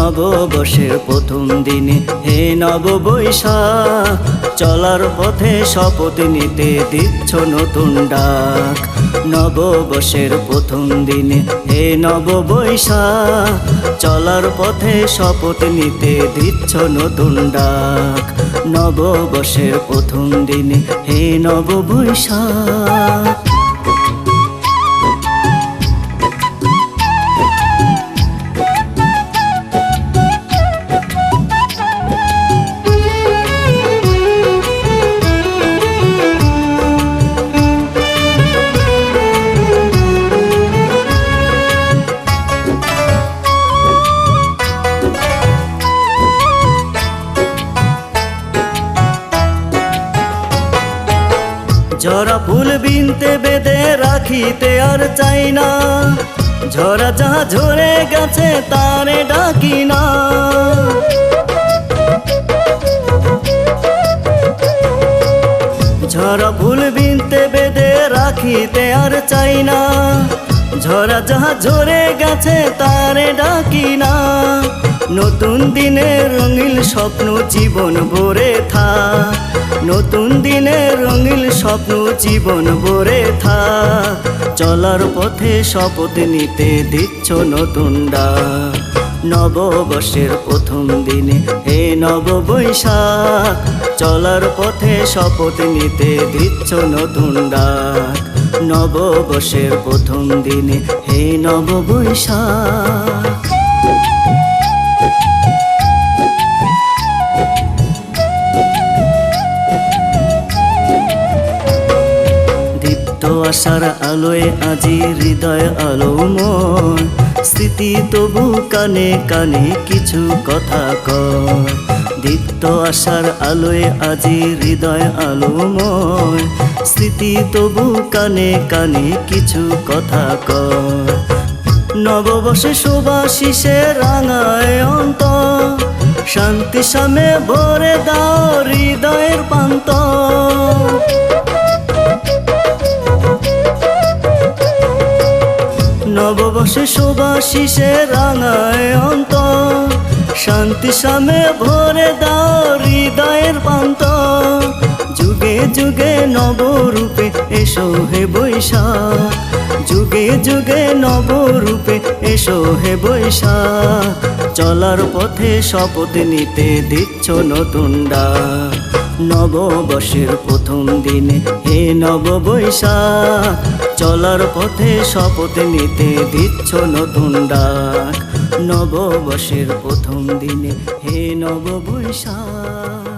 নববর্ষের প্রথম দিনে হে নববৈশাখ, চলার পথে শপথ নিতে দিচ্ছ নতুন ডাক। নববর্ষের প্রথম দিনে হে নববৈশাখ, চলার পথে শপথ নিতে দিচ্ছ নতুন ডাক। নববর্ষের প্রথম দিনে হে নববৈশাখ। ঝরা ফুল বিনতে বেঁধে রাখিতে আর চাই না, ঝরা যাহা ঝরে গেছে তারে ডাকি না। ঝরা ফুল বিনতে বেঁধে রাখিতে আর চাই না, ঝরা যাহা ঝরে গেছে তারে ডাকি না। নতুন দিনের রঙিল স্বপ্ন জীবন ভরে থাক, নতুন দিনের রঙিল স্বপ্ন জীবন ভরে থাক। চলার পথে শপথ নিতে দিচ্ছ নতুন ডাক। নববর্ষের প্রথম দিনে হে নববৈশাখ, চলার পথে শপথ নিতে দিচ্ছ নতুন ডাক। নববর্ষের প্রথম দিনে হে নববৈশাখ। আশার আলোয় আজি হৃদয় আলোময়, স্মৃতি তবু কানে কানে কিছু কথা কয়। দীপ্ত আশার আলোয় আজি হৃদয় আলোময়, স্মৃতি তবু কানে কানে কিছু কথা কয়। নববর্ষে শুভাশিসে রাঙায় অন্তর, শান্তি সামে ভরে দাও হৃদয়ের প্রান্ত। নববর্ষে শুভাশিসে রাঙায় অন্তর, শান্তি সামে ভরে দাও হৃদয়ের প্রান্ত। যুগে যুগে নবরূপে এসো হে বৈশাখ, যুগে যুগে নবরূপে এসো হে বৈশাখ। চলার পথে শপথ নিতে দিচ্ছ নতুন ডাক। নববর্ষের প্রথম দিনে হে নববৈশাখ, চলার পথে শপথ নিতে দিচ্ছ নতুন ডাক। নববর্ষের প্রথম দিনে হে নববৈশাখ।